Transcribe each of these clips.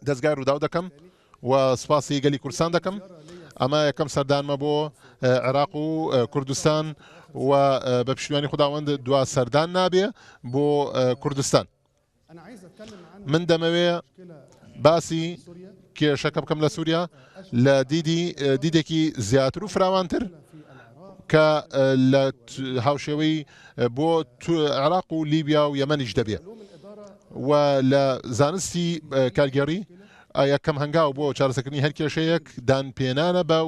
دەستگای ڕووداو دەکەم و سپاسی گەلی کوردستان دەکەم. ئەمە یەکەم سەردانمە بۆ عێراق و کوردستان و بە پشتیوانی خوداوەند دوا سەردان نابێ بۆ کوردستان. من دەمەوێ باسی کێشەکە بکەم لە سووریا لە دیدێکی زیاتر و فراوانتر کە لە هاوشێوەی بۆ عێراق و لیبیا و یەمەنیش دەبێ و لە زانستی کارگەڕی یەکەم هەنگاو بۆ چارەسەرکردنی هەر کێشەیەک دانپێنانە بە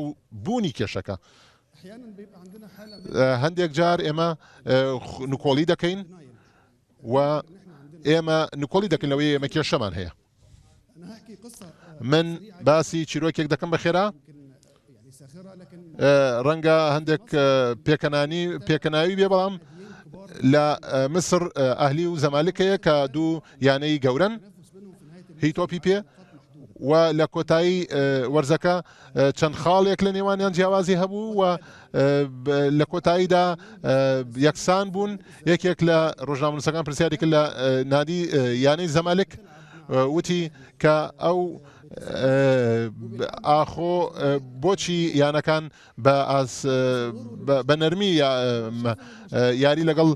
بوونی کێشەکە. هەندێک جار ئێمە نکۆڵی دەکەین و ئێمە نکۆڵی دەکەین لەوەی ئێمە کێشەمان هەیە. من باسی چیرۆکێک دەکەم بە خێرا ڕەنگە هەندێک پێکەناوی بێ بەڵام لە مسر ئەهلی و زەمالکەیە کە دوو یانەی گەورن هی تۆپی پێ و لە کۆتایی وەرزەکە چەند خاڵێک لە نێوانیان جیاوازی هەبوو و لە کۆتاییدا یەکسان بوون. یەکێک لە ڕۆژنامەنووسەکان پرسیاری کرد لە نادی یانەی زەمالک وتی کە ئەو ئاخۆ بۆچی یانەکان بە نەرمی یاری لەگەڵ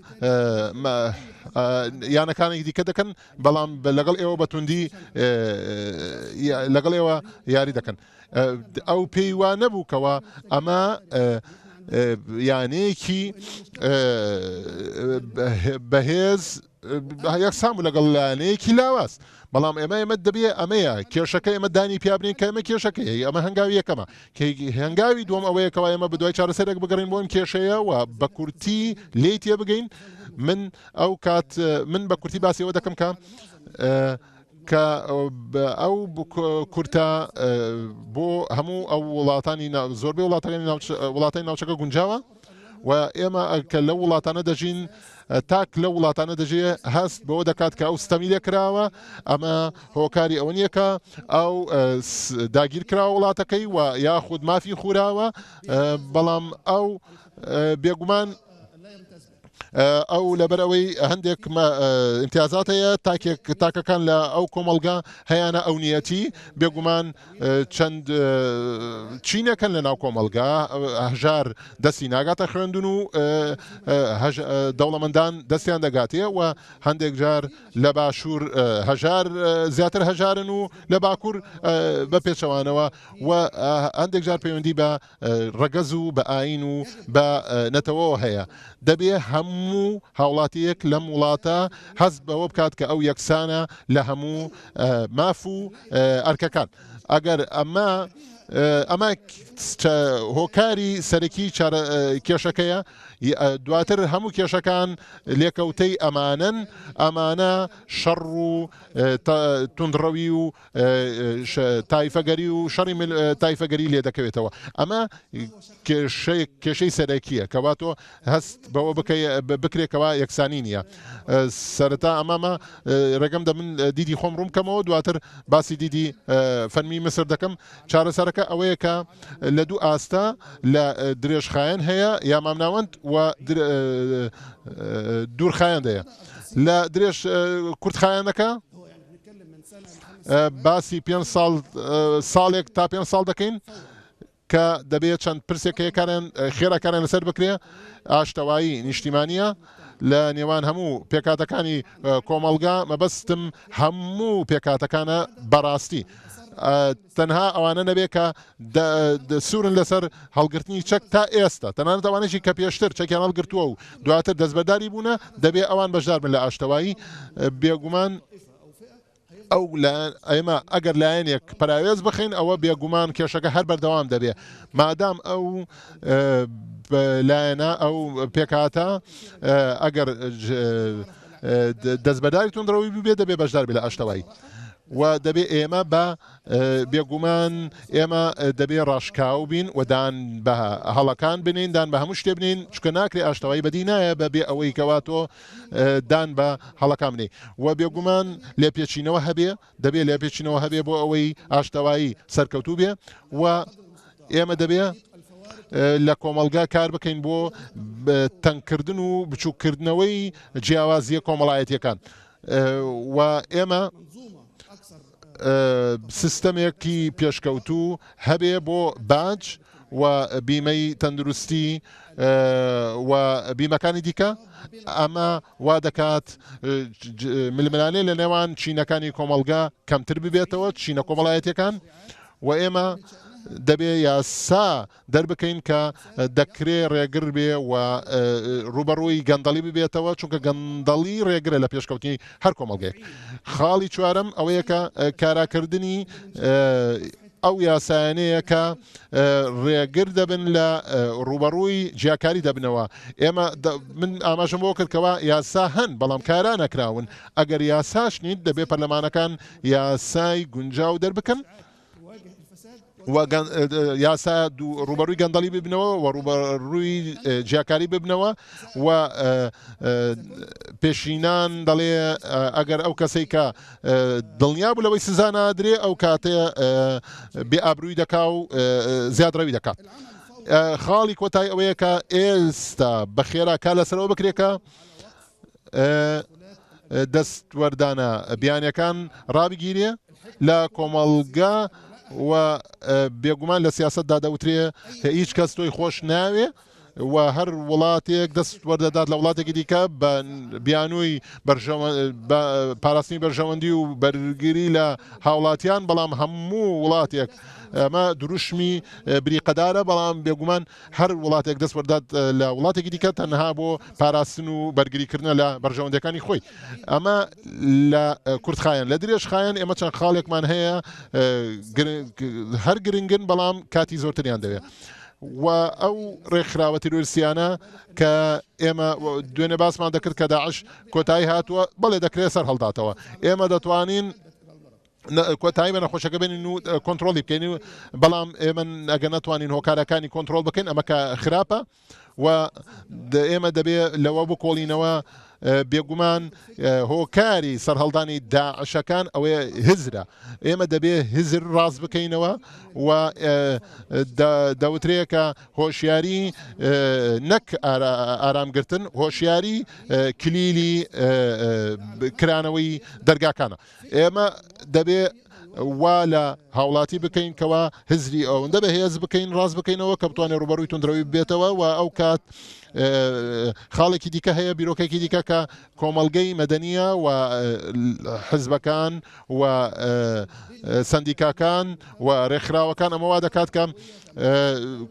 یانەکانێکی دیکە دەکەن بەڵام لەگەڵ ئێوە بەتوندی لەگەڵ ئێوە یاری دەکەن. ئەو پێی وا نەبووکەوە ئەمە یانەیەکی بەهێز یەکسان بوو لەگەڵ لایەنەیەکی لاواز. بەڵام ئێمە دەبێ ئەمەیە کێشەکە ئێمە دانی پیابرین کە ئەمە کێشەکەی ئەمە هەنگاوی یەکەمە هەنگاوی دوم ئەوەیەکەوە ئێمە بدوای چارەسەرێک بگەڕین بۆ ئەم کێشەیە و بە کورتی لێی تێ بگەین. من ئەو کات من بە کورتی باسیەوە دەکەم کە ئەو کورتە بۆ هەموو ئەو وڵاتانی زۆربەی وڵاتانی ناوچەکە گونجاوە و ئێمە کە لەو وڵاتانە دەژین تاک لە وڵاتانە دەژێ هەست بەوە دەکات کە ئەو ستەمی لێ کراوە ئەمە هۆکاری ئەوە نییە کە ئەو داگیر کراوە وڵاتەکەی و یاخود مافی خوراوە بەڵام ئەو بێگومان ئەو لەبەرەوەی هەندێک امتیازات هەیە تاکەکان لە ئەو کۆمەلگا هەیەە ئەو نیەتی بێگومان چەند چینەکەن لە ناو کۆمەلگا هەژار دەستی ناگاتە خوێندون و دەوڵەمەندان دەستیان دەگاتێ و هەندێک جار لە باشوور هەژار زیاتر هەژارن و لە باکوور بە پێچەوانەوە و هەندێک جار پەیوەندی بە ڕەگەز و بە ئاین و بە نەتەوەەوە هەیە. دەبێ هەموو هاوڵاتیەک لەم وڵاتە هەست بەوە بکات کە ئەو یەکسانە لە هەموو ماف و ئەرکەکان. ئەگەر ئەمە هۆکاری سەرەکی کێشەکەیە دواتر هەموو کێشەکان لێکەوتەی ئەمانە شەڕ و توندڕەوی و تایفەگەری و شەڕی تایفەگەری لێ دەکەوێتەوە. ئەمە کێشەی سەرەکیە کەواتۆ هەست بەوە بکرێکەوە یەکسانی نییە. سەرەتا ئەمامە ڕێگەم من دیدی خۆم ڕوون کەمەوە دواتر باسی دیدی فەرمی مسر دەکەم. چارەسەرەکە ئەوەیە کە لە دوو ئاستا لە درێژخایەن هەیە یا مامناوەند و دوورخایەندەیە. لە درێژ کورتخایەنەکە باسی 5 ساڵێک تا 5 ساڵ دەکەین کە دەبێت چەند پرسێک خێراکاران لەسەر بکرێ. ئاشتەوایی نیشتیمانیە لە نێوان هەموو پێکاتەکانی کۆمەلگا مەبەستم هەموو پێکاتەکانە بەڕاستی تەنها ئەوانە نەبێت کە سوورن لەسەر هەڵگرتنی چەک تا ئێستا تەنانەت ئەوانەی کە پێشتر چەکیان هەڵگرتووە و دواتر دەستبەرداری بوونە دەبێت ئەوان بەشدار بن لە ئاشتەوایی. بێگومان ئەو ئێمە ئەگەر لایەنێک پراوێز بخین ئەوە بێگومان کێشەکە هەر بەردەوام دەبێت مادام ئەو لایەنە ئەو پێکاتە ئەگەر دەستبەرداری توندڕەوی ببێت دەبێت بەشدار بێت لە ئاشتەوایی و دەبێ ئێمە بە بێگومان ئێمە دەبێ ڕاشکاو بین و دان بە هەڵەکان بنین دان بە هەموو شتێ بنین چکە ناکرێ ئاشتەوایی بەدی نایە بەبێ ئەوەی کەواتۆ دان بە هەڵەکان بنی و بێگومان لێپێچینەوە هەبێ دەبێ لێپێچینەوە هەبێ بۆ ئەوەی ئاشتەوایی سەرکەوتوو بێ و ئێمە دەبێ لە کۆمەلگا کار بکەین بۆ تەنگکردن و بچووکردنەوەی جیاوازیە کۆمەڵایەتیەکان. و ئێمە سیستەمێکی پێشکەوتوو هەبێ بۆ باج و بیمەی تەندروستی و بیمەکانی دیکە ئەمە وا دەکات ململانێ لە نێوان چینەکانی کۆمەلگا کەمتر ببێتەوە چینە کۆمەڵایەتەکان و ئێمە دەبێ یاسا دەربکەین کە دەکرێ ڕێگر بێ و ڕوبەڕووی گەندەڵی ببێتەوە چونکە گەندەڵی ڕێگرە لە پێشکەوتنی هەر کۆمەڵگەیەک. خاڵی چوارەم ئەوەیە کە کاراکردنی ئەو یاسایانەیە کە ڕێگر دەبن لە ڕوبەڕووی جیاکاری دەبنەوە. ئێمە من ئاماژم بۆ کردکەوە یاسا هەن بەڵام کاران نەکراون. ئەگەر یاساش نیت دەبێ پەرلەمانەکان یاسای گونجاو دەربکەن یاسا ڕوبەڕووی گەندەڵی ببنەوە و ڕوبەڕووی جیاکاری ببنەوە و پێشینان دەڵێ ئەگەر ئەو کەسەی کە دڵنیا بوو لەوەی سزا نادرێ ئەو کاتەیە بێ ئابرووی دەکا و زیادڕەوی دەکات. خاڵی کۆتایی ئەوەیە کە ئێستا بەخێرا کا لەسەرەوە بکرێکە دەستوەردانە بیانیەکان ڕابگیرێ لە کۆمەڵگا و بێگومان لە سیاستدا دەوترێ هیچ کەس تۆی خۆش ناوێ و هەر وڵاتێک دەست وەردەدات لە وڵاتێکی دیکە بە بیانووی پاراستنی بەرژەوەندی و بەرگری لە هاوڵاتیان بەڵام هەموو وڵاتێک ئەمە دروشمی بریقەدارە بەڵام بێگومان هەر وڵاتێک دەست وەردات لە وڵاتێکی دیکە تەنها بۆ پاراستن و بەرگریکردنە لە بەرژەوەندەکانی خۆی. ئەمە لە کورتخایەن لە درێژخایەن ئێمە چەند خاڵێکمان هەیە هەر گرنگن بەڵام کاتی زۆرتریان دەوێت. و ئەو ڕێکخراوە تیرۆریستیانە کە ئێمە دوێنێ باسمان دەکرد کە داعش کۆتایی هاتووە بەڵێ دەکرێت سەر هەڵداتەوە. ئێمە دەتوانین کۆتایی بە نەخۆشەکە بێنین و کۆنتترۆلی بکەین بەڵام ئێمە ئەگە نەتوانین هۆکارەکانی کۆنتترۆل بکەین ئەمە کە خراپە و ئێمە دەبێت لەوە بکۆڵینەوە بێگومان هۆکاری سەرهەڵدانی داعشەکان ئەوەیە هزرە. ئێمە دەبێ هزر ڕاست بکەینەوە و دەوترەیە کە هۆشیاری نەک ئارامگرتن هۆشیاری کلیلی کرانەوەی دەرگاکانە. ئێمە دەبێ وا لە هاوڵاتی بکەین کەوا هزری ئەوەندە بە هێز بکەین ڕاست بکەینەوە کە بتوانێت ڕوبەڕووی تونندڕەوی بێتەوە و ئەو کات خاڵێکی دیکە هەیە بیرۆکێکی دیکە کە کۆمەڵگەی مەدەنیە و حزبەکان و سندیکاکان و ڕێکخراوەکان ئەمەوا دەکات کە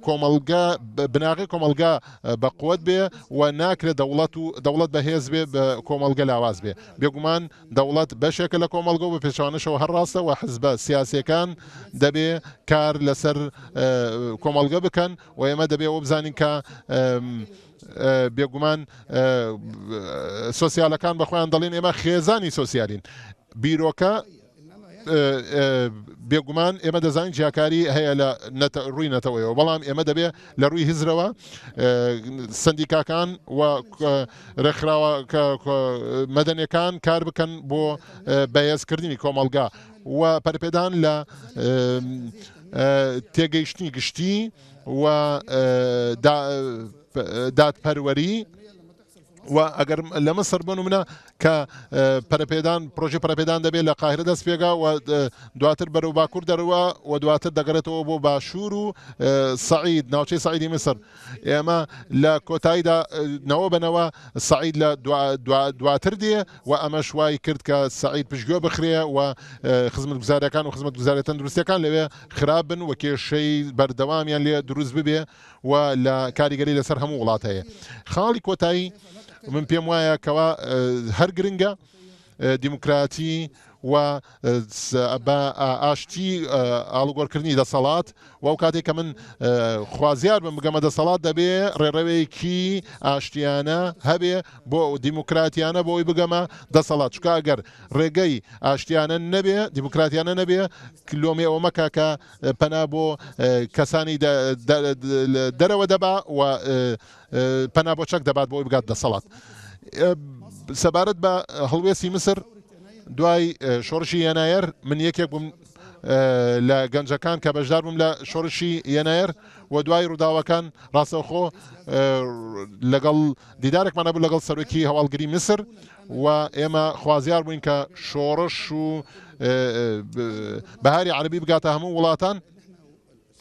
کۆمەڵگا بناغی کۆمەڵگا بەقوت بێ و ناکرێت دەوڵەت بەهێز بێ بە کۆمەڵگە لاواز بێ. بێگومان دەوڵەت بەشێکە لە کۆمەڵگە و بە پێچوانەشەوە هەر ڕاستە و حزبە سیاسیەکان دەبێ کار لەسەر کۆمەڵگە بکەن و ئێمە دەبێ ئەوە بزانین کە بێگومان سۆسیالەکان بەخۆیان دەڵێن ئێمە خێزانی سۆسیالین. بیرۆکە بێگومان ئێمە دەزانین جیاکاری هەیە لە ڕووی نەتەوەیەوە بەڵام ئێمە دەبێت لە ڕووی هزرەوە سندیکاکان و ڕێکخراوە مەدەنیەکان کار بکەن بۆ بەهێزکردنی کۆمەڵگا و پەرپێدان لە تێگەیشتنی گشتی و دادپەروەری و ئەگەر لە مەسەر بن و منە کە پەرپێدان پرۆژه پەرپێدان دەبێت لە قاهرە دەست پێگا و دواتر بەرەو باکوور دەڕوە و دواتر دەگەڕێتەوە بۆ باشوور و سەعید ناوچەی سەعیدی میسر. ئێمە لە کۆتاییدا نەوە بنەوە سەعید لە دواتر دێ و ئەمە شوای کرد کە سەعید پشتگوێ بخرێ و خزمەتگوزاریەکان و خزمەتگوزاریە تەندروستیەکان لەوێ خراپ بن و کێشەی بەردەوامیان لێ دروست ببێ و لە کاریگەری لەسەر هەموو وڵات هەیە. خاڵی کۆتایی من پێم وایە کەوا هەر گرنگە دیموکراتی و ئاشتی ئاڵوگۆڕکردنی دەسەڵات و ئەو کاتێک کە من خوازیار بم بگەمە دەسەڵات دەبێ ڕێڕەوەیەکی ئاشتیانە هەبێ بۆ دیموکراتیانە بۆی بگەمە دەسەڵات چکە ئەگەر ڕێگەی ئاشتیانە نەبێ دیموکراتیانە نەبێ کلۆمێ ئەوە مەکە کە پەنا بۆ کەسانی دەرەوە دەبا و پەنا بۆ چەک دەبات بۆی بگات دەسەڵات. سەبارەت بە هەڵوێستی مسر دوای شۆڕشی یانایر من یەکێک بووم لە گەنجەکان کە بەشدار بووم لە شۆڕشی یەنایر و دوای ڕووداوەکان ڕاستەوخۆ لەگەڵ دیدارێکمانە بوو لەگەڵ سەرۆکی هەواڵگری میسر و ئێمە خوازیار بووین کە شۆڕش و بەهاری عەربی بگاتە هەموو وڵاتان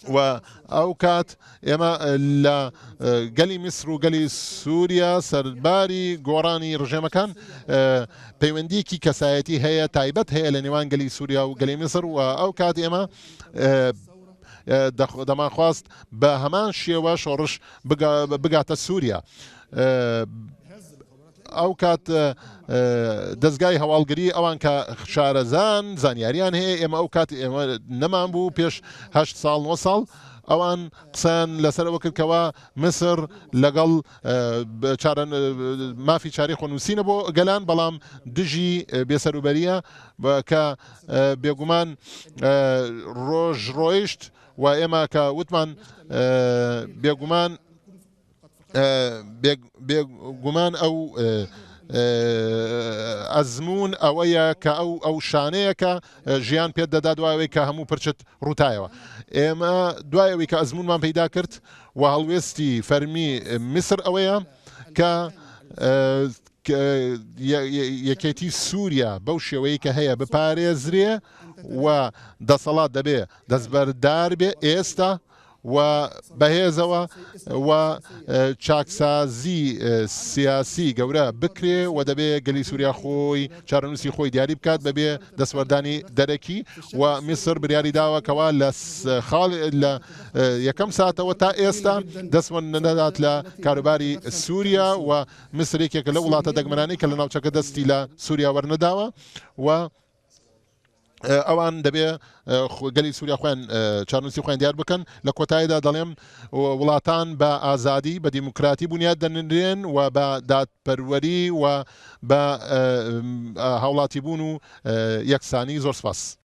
و ئەو کات ئێمە لە گەلی میسر و گەلی سووریا سەرباری گۆڕانی ڕژێمەکان پەیوەندیکی کەسایەتی هەیە تایبەت هەیە لە نێوان گەلی سووریا و گەلی میسر و ئەو کات ئێمە دەمانخواست بە هەمان شێوە شۆڕش بگاتە سووریا. ئەو کات دەستگای هەواڵگری ئەوان کە شارەزان زانیاریان هەیە ئێمە ئەو کات ئێمە نەمان بوو پێش 8 ساڵ 9 ساڵ ئەوان قسەیان لەسەرەوە کردکەوە مسر لەگەڵ مافی چاری خۆنووسینە بۆ گەلان بەڵام دژی بێسەروبەریە کە بێگومان ڕۆژ ڕۆیشت و ئێمە کە وتمان بێگومان ئەو ئەزمون ئەوەیە کە ئەو شانەیە کە ژیان پێت دەدا دوایەوەی کە هەموو پرچت ڕووتایەوە. ئێمە دوایەوەی کە ئەزمونمان پەیدا کرد و هەڵوێستی فەرمی میسر ئەوەیە کە یەکێتی سووریا بەو شێوەیە کە هەیە بپارێزرێ و دەسەڵات دەبێ دەستبەردار بێ ئێستا و بەهێزەوە و چاکسازی سیاسی گەورە بکرێ و دەبێ گەلی سووریا خۆی چارەنووسی خۆی دیاری بکات بەبێ دەسوەردانی دەرەکی و میسر بریاری داوەکەوە لە یەکەم ساتەوە تا ئێستا دەستوەن نەدات لە کاروباری سووریا و میسرێکێکە لە وڵاتە دەگمەرانی کە لە ناوچەکە دەستی لە سووریا وەرنەداوە و ئەوان دەبێ گەلی سووریا خۆیان چارنووسی خۆیان دیار بکەن لە کۆتاییدا دەڵێم وڵاتان بە ئازادی بە دیموکراتی بنیاد دەنرێن و بە دادپەروەری و بە هاوڵاتی بوون و یەکسانی. زۆر سپاس.